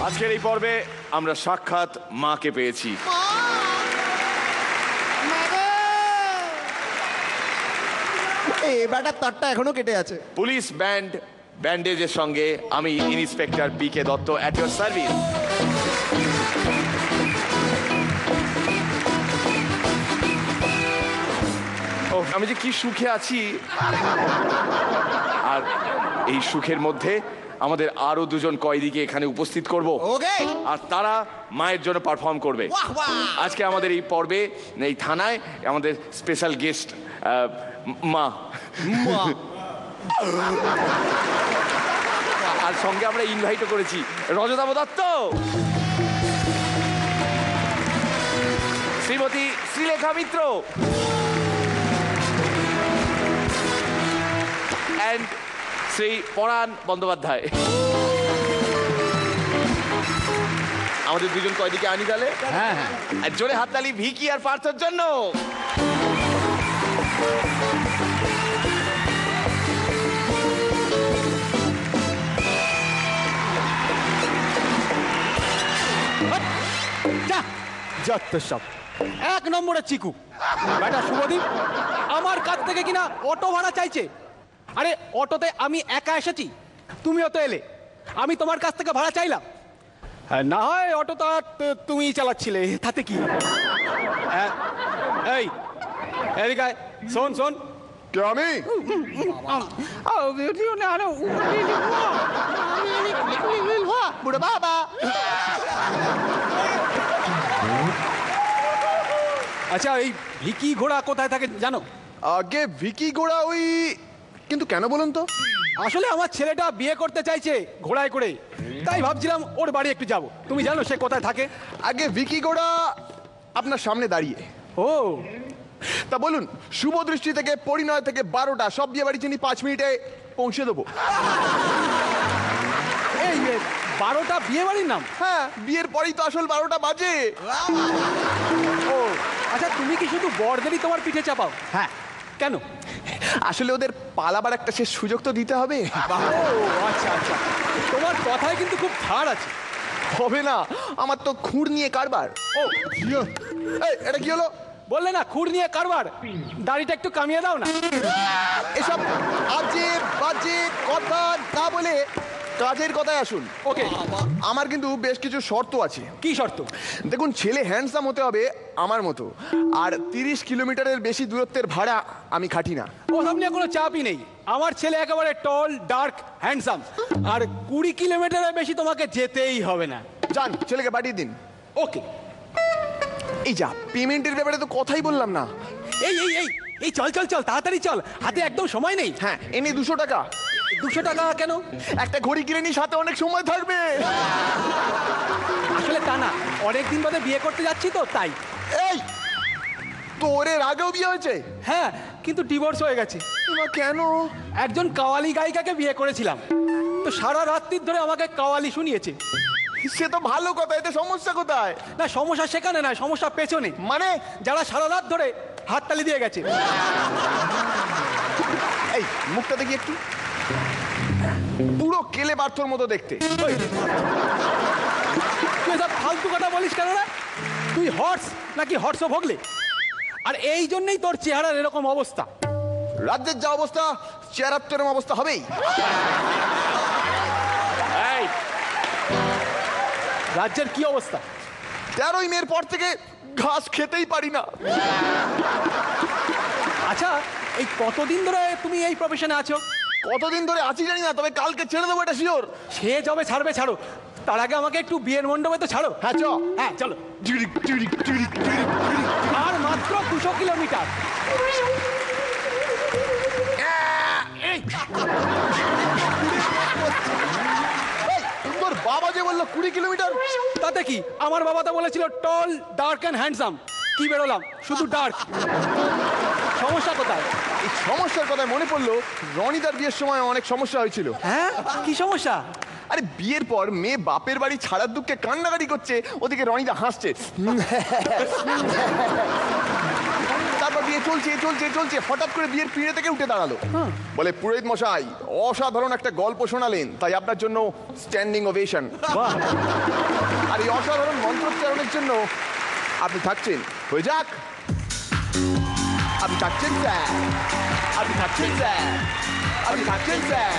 আজকের এই পর্বে আমরা সাক্ষাৎ মাকে পেয়েছি। এবারটা তারটা এখনো কেটে আছে। পুলিশ ব্যান্ডেজের সঙ্গে আমি inspector P K. Dutta at your service. ও আমি যে কি সুখে আছি, আর এই সুখের মধ্যে আমাদের আরো দুজন কয়েদিকে এখানে উপস্থিত করব, আর তারা মায়ের জন্য পারফর্ম করবে। আজকে আমাদের এই পর্বে এই থানায় আমাদের স্পেশাল গেস্ট মা, আর সঙ্গে আমরা ইনভাইটও করেছি রজতাভ দত্ত, শ্রীমতী শ্রীলেখা মিত্র and শ্রী পরাণ বন্দ্যোপাধ্যায়। আমাদের দুজন কয়দিকে আনি তাহলে? হ্যাঁ, জোরে হাততালি ভিকি আর পার্থর জন্য। যত সব এক নম্বরের চিকু বেটা শুভদীপ আমার কাছ থেকে কিনা অটো ভাড়া চাইছে। আরে অটোতে আমি একা এসেছি, তুমিও তো এলে, আমি তোমার কাছ থেকে ভাড়া চাইলাম। না হয় অটোটা তুমি চালাচ্ছিলে, তাতে কি? এই এদিকে শোন শোন, কে আমি? বুড়ো বাবা। আচ্ছা এই ভিকি ঘোড়া কোথায় থাকে জানো? আগে ভিকি ঘোড়া ওই, কিন্তু কেন বলুন তো? আসলে আমার ছেলেটা বিয়ে করতে চাইছে ঘোড়ায় করে, তাই ভাবছিলাম ওর বাড়ি একটু যাব। তুমি জানো সে কোথায় থাকে? আগে ভিকি ঘোড়া আপনার সামনে দাঁড়িয়ে। ও তা বলুন, শুভ দৃষ্টি থেকে পরিণয় থেকে 12টা সব বিয়ে বাড়ি চিনি 5 মিনিটে পৌঁছে দেবো। এই 12টা বিয়ে বাড়ির নাম? হ্যাঁ, বিয়ের পরেই তো আসল 12টা বাজে। ও আচ্ছা, তুমি কি শুধু বরদেরই তোমার পিঠে চাপাও? হ্যাঁ। কেন? আসলে ওদের পালাবার একটা সে সুযোগ তো দিতে হবে। ও আচ্ছা আচ্ছা, তোমার কথায় কিন্তু খুব ছাড় আছে। হবে না, আমার তো খুঁড় নিয়ে কারবার। ও এই এটা কি হলো? বললে না খুর নিয়ে কারবার, দাড়িটা একটু কামিয়ে দাও না। এসব আজে বাজে কথা না বলে কাজের কথায় আসুন। ওকে, আমার কিন্তু বেশ কিছু শর্ত আছে। কি শর্ত? দেখুন, ছেলে হ্যান্ডসাম হতে হবে আমার মতো, আর 30 কিলোমিটারের বেশি দূরত্বের ভাড়া আমি খাটি না। ওসব নিয়ে কোনো চাপই নেই, আমার ছেলে একেবারে টল ডার্ক হ্যান্ডসাম, আর 20 কিলোমিটারের বেশি তোমাকে যেতেই হবে না। যান, ছেলেকে পাঠিয়ে দিন। ওকে। এই যা, পেমেন্টের ব্যাপারে তো কথাই বললাম না। এই এই এই এই চল চল চল, তাড়াতাড়ি চল, হাতে একদম সময় নেই। হ্যাঁ, এনে 200 টাকা। 200 টাকা কেন? একটা ঘড়ি কিনে নি, সাথে অনেক সময় থাকবে। আসলে তা না, অনেকদিন বাদে বিয়ে করতে যাচ্ছি তো তাই। এই তোর এর আগেও বিয়ে হয়েছে? হ্যাঁ, কিন্তু ডিভোর্স হয়ে গেছে। কেন? একজন কাওয়ালি গায়িকাকে বিয়ে করেছিলাম, তো সারা রাত্রির ধরে আমাকে কাওয়ালি শুনিয়েছে। সে তো ভালো কথা, এতে সমস্যা কোথায়? না, সমস্যা সেখানে না, সমস্যা পেছনে। মানে? যারা সারা রাত ধরে হাততালি দিয়ে গেছে। এই মুখটা দেখি একটু, পুরো কেলে পার্থর মতো দেখতে। তুই এসব ফালতু কথা বলিস কেন রে? তুই হর্স নাকি হর্স ভোগলে? আর এই জন্যই তোর চেহারার এরকম অবস্থা। রাজ্যের যা অবস্থা, চেহারার তো এরকম অবস্থা হবেই। এই রাজ্যের কি অবস্থা? 13ই মের পর থেকে ঘাস খেতেই পারি না। আচ্ছা, এই কতদিন ধরে তুমি এই প্রফেশনে আছো? কতদিন ধরে আছি জানি না, তবে কালকে ছেড়ে দেবো, এটা শিওর। সে যবে ছাড়বে ছাড়ো, তার আগে আমাকে একটু বিয়ের মণ্ডপে তো ছাড়ো। হ্যাঁ চ। হ্যাঁ চলো। আর মাত্র 200 কিলোমিটার। তোর বাবা যে বললো 20 কিলোমিটার, তাতে কি? আমার বাবা তো বলেছিল টল ডার্ক অ্যান্ড হ্যান্ডসাম, কি বেরোলাম শুধু ডার্ক। সমস্যা কোথায়? এই সমস্যার কথা মনে পড়লো, রনিদার বিয়ের সময় অনেক সমস্যা হয়েছিল। হ্যাঁ, কি সমস্যা? আরে বিয়ের পর মেয়ে বাপের বাড়ি ছাড়ার দুঃখে কান্নাকাটি করছে, ওদিকে রনিদা হাসছে। তারপর বিয়ে চলছে চলছে চলছে, হঠাৎ করে বিয়ের পিঁড়ে থেকে উঠে দাঁড়ালো, বলে পুরোহিত মশাই অসাধারণ একটা গল্প শোনালেন, তাই আপনার জন্য স্ট্যান্ডিং ওভেশন। আর এই অসাধারণ মন্ত্রোচ্চারণের জন্য আপনি থাকছেন, হয়ে যাক। আপনি থাকছেন স্যার, আপনি থাকছেন স্যার, আপনি থাকছেন স্যার,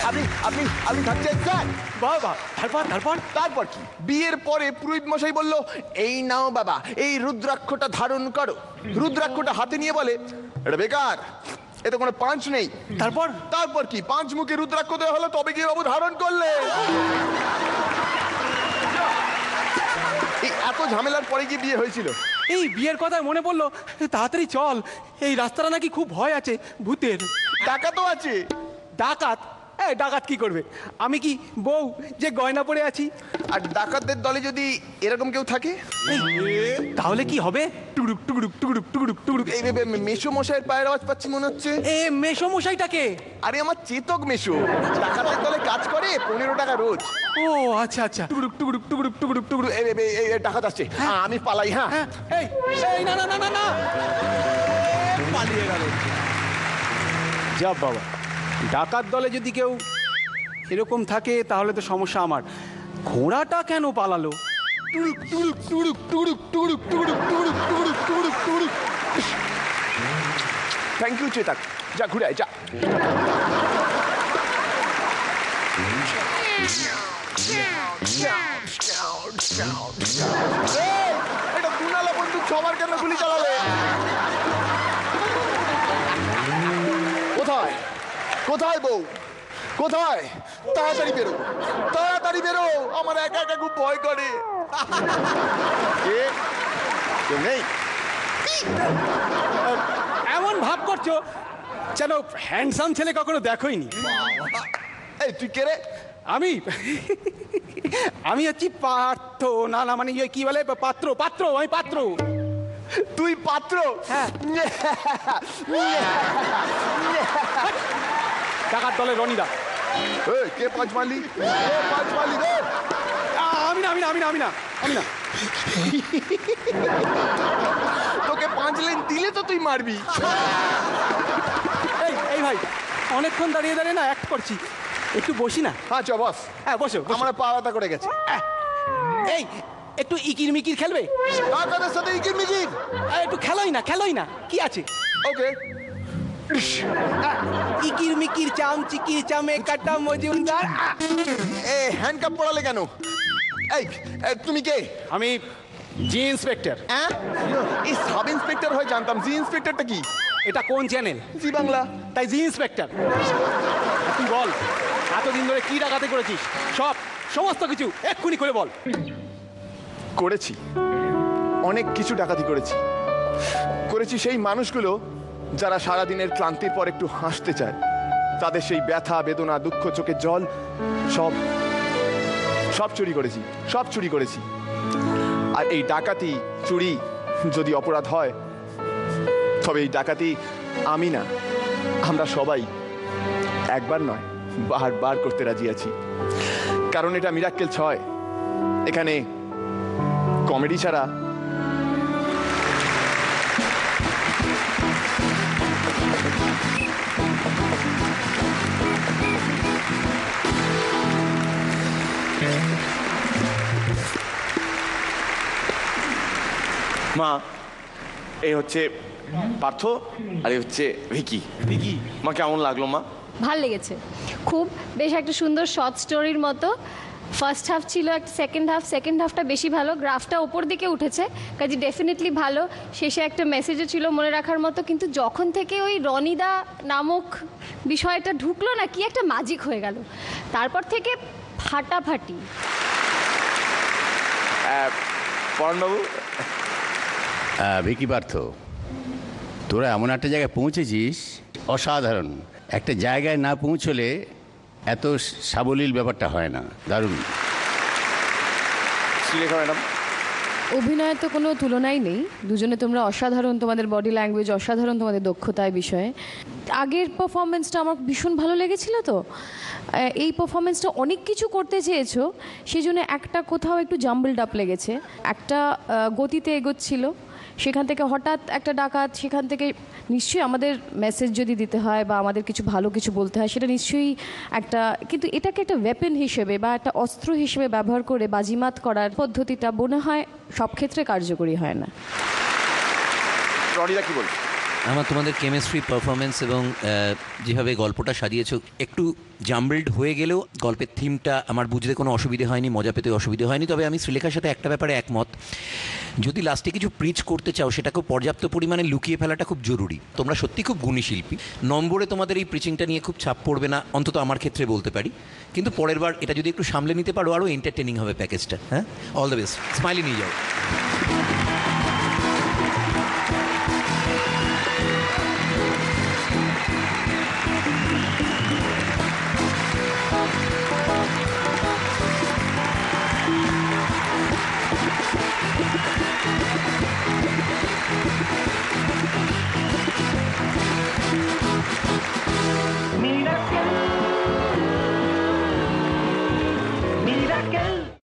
আপনি আপনি থাকছেন স্যার। বাবা, তারপর তারপর কি, বিয়ের পরে পুরোহিত মশাই বলল, এই নাও বাবা এই রুদ্রাক্ষটা ধারণ করো। রুদ্রাক্ষটা হাতে নিয়ে বলে, এটা বেকার, এতে কোনো পাঁচ নেই। তারপর কি, 5 মুখে রুদ্রাক্ষ দেওয়া হলো, তবে কি বাবু ধারণ করলে। এই এত ঝামেলার পরে কি বিয়ে হয়েছিল। এই বিয়ের কথায় মনে পড়লো, তাড়াতাড়ি চল, এই রাস্তাটা নাকি খুব ভয় আছে ভূতের। টাকা তো আছে। ডাকাত? ডাকাত কি করবে? আমি কি বউ যে গয়না পরে আছি? আর ডাকাতদের দলে যদি এরকম কেউ থাকে তাহলে কি হবে? টুকুরুক টুকুরুক টুকুরুক টুকুরুক টুকুরুক। এই মেশো মশাইয়ের পায়ের আওয়াজ পাচ্ছি মনে হচ্ছে। মেশো মশাইটাকে? আরে আমার চেতক মেশো, ডাকাতের দলে কাজ করে, 15 টাকা রোজ। ও আচ্ছা আচ্ছা। টুকুরুক টুকুরুক টুকুরুক টুকুরুক টুকুরুক। এই ডাকাত আসছে, আমি পালাই। হ্যাঁ এই না না না না না, পালিয়ে গেল। যা বাবা, ডাকাত দলে যদি কেউ এরকম থাকে তাহলে তো সমস্যা আমার। ঘোড়াটা কেন পালালো? টুরুক টুরুক টুরুক টুরুক টুরুক টুরুক টুরুক টুরুক টুরুক টুরুক। থ্যাংক ইউ চেতক, যা ঘুরে আয়, যা। এটা দুনালা বন্দুক, সবার কেন গুলি চালালে? কোথায় কোথায় বউ, কোথায়? তাড়াতাড়ি বেরো, তাড়াতাড়ি বেরো, আমার একা একা খুব ভয় করে। কেউ নেই? এমন ভাব করছো যেন হ্যান্ডসাম ছেলে কখনো দেখোইনি। এই তুই কে রে? আমি আমি হচ্ছি পাত্র। না না, মানে কি বলে, পাত্র পাত্র, আমি পাত্র। তুই পাত্র? হ্যাঁ। ডাকাত দলের রনিদা। কে পাঁচ মারলি? কে পাঁচ মারলি রে? আমি না আমি না আমি না আমি না আমি না। তোকে 5 লাইন দিলে তো তুই মারবি। এই ভাই, অনেকক্ষণ দাঁড়িয়ে দাঁড়িয়ে না অ্যাক্ট করছি, একটু বসি না? হ্যাঁ চ বস। হ্যাঁ বসো। আমার পা ব্যথা করে গেছে। এই একটু ইকির মিকির খেলবে? ডাকাতের সাথে ইকির মিকির? একটু খেলোই না, কি আছে? ওকে। ইকির মিকির চাম চিকির চামে কাটা মজুমদার। হ্যান্ডকাপ পড়ালে কেন? এই তুমি কে? আমি জি ইন্সপেক্টর। এই সাব ইন্সপেক্টর হয় জানতাম, জি ইন্সপেক্টরটা কি? এটা কোন চ্যানেল? জি বাংলা। তাই জি ইন্সপেক্টর। তুই বল, এতদিন ধরে কি ডাকাতি করেছিস? সমস্ত কিছু এক্ষুনি করে বল। করেছি, অনেক কিছু ডাকাতি করেছি সেই মানুষগুলো যারা সারাদিনের ক্লান্তির পর একটু হাসতে চায়, তাদের সেই ব্যথা বেদনা দুঃখ চোখের জল সব চুরি করেছি। আর এই ডাকাতি চুরি যদি অপরাধ হয়, তবে এই ডাকাতি আমি না, আমরা সবাই একবার নয় বারবার করতে রাজি আছি। কারণ এটা মিরাক্কেল 6, এখানে কমেডি ছাড়া মা, এই হচ্ছে পার্থ আর এই হচ্ছে ভিকি। মা কেমন লাগলো মা? ভাল লেগেছে খুব, বেশ একটা সুন্দর শর্ট স্টোরির মতো। ফার্স্ট হাফ ছিল, একটা সেকেন্ড হাফটা বেশি ভালো, গ্রাফটা ওপর দিকে উঠেছে, কাজে ডেফিনেটলি ভালো। শেষে একটা মেসেজও ছিল মনে রাখার মতো, কিন্তু যখন থেকে ওই রনিদা নামক বিষয়টা ঢুকলো না, কি একটা ম্যাজিক হয়ে গেল, তারপর থেকে ফাটাফাটি। পরাণবাবু? ভিকি পার্থ, তোরা এমন একটা জায়গায় পৌঁছেছিস, অসাধারণ। একটা জায়গায় না পৌঁছলে এত সাবলীল ব্যাপারটা হয় না। দারুণ। শ্রীলেখা ম্যাডাম? অভিনয়ের তো কোনো তুলনাই নেই, দুজনে তোমরা অসাধারণ, তোমাদের বডি ল্যাঙ্গুয়েজ অসাধারণ, তোমাদের দক্ষতার বিষয়ে। আগের পারফরমেন্সটা আমার ভীষণ ভালো লেগেছিল। তো এই পারফরমেন্সটা অনেক কিছু করতে চেয়েছো, সেই জন্য একটা কোথাও একটু জাম্বলড আপ লেগেছে, একটা গতিতে এগোচ্ছিল, সেখান থেকে হঠাৎ একটা ডাকাত, সেখান থেকে নিশ্চয়ই আমাদের মেসেজ যদি দিতে হয় বা আমাদের কিছু ভালো কিছু বলতে হয়, সেটা নিশ্চয়ই একটা, কিন্তু এটাকে একটা ওয়েপেন হিসেবে বা একটা অস্ত্র হিসেবে ব্যবহার করে বাজিমাত করার পদ্ধতিটা মনে হয় সব ক্ষেত্রে কার্যকরী হয় না। রনিদা কি বলছে? আমার তোমাদের কেমিস্ট্রি, পারফরমেন্স এবং যেভাবে গল্পটা সাজিয়েছো একটু জাম্বলড হয়ে গেলেও গল্পের থিমটা আমার বুঝতে কোনো অসুবিধে হয়নি, মজা পেতে অসুবিধে হয়নি। তবে আমি শ্রীলেখার সাথে একটা ব্যাপারে একমত, যদি লাস্টে কিছু প্রিচ করতে চাও সেটাকেও পর্যাপ্ত পরিমাণে লুকিয়ে ফেলাটা খুব জরুরি। তোমরা সত্যি খুব গুণী শিল্পী, নম্বরে তোমাদের এই প্রিচিংটা নিয়ে খুব চাপ পড়বে না, অন্তত আমার ক্ষেত্রে বলতে পারি। কিন্তু পরের বার এটা যদি একটু সামলে নিতে পারো আরও এন্টারটেনিং হবে প্যাকেজটা। হ্যাঁ, অল দ্য বেস্ট, স্মাইলি নিয়ে যাও। Mira que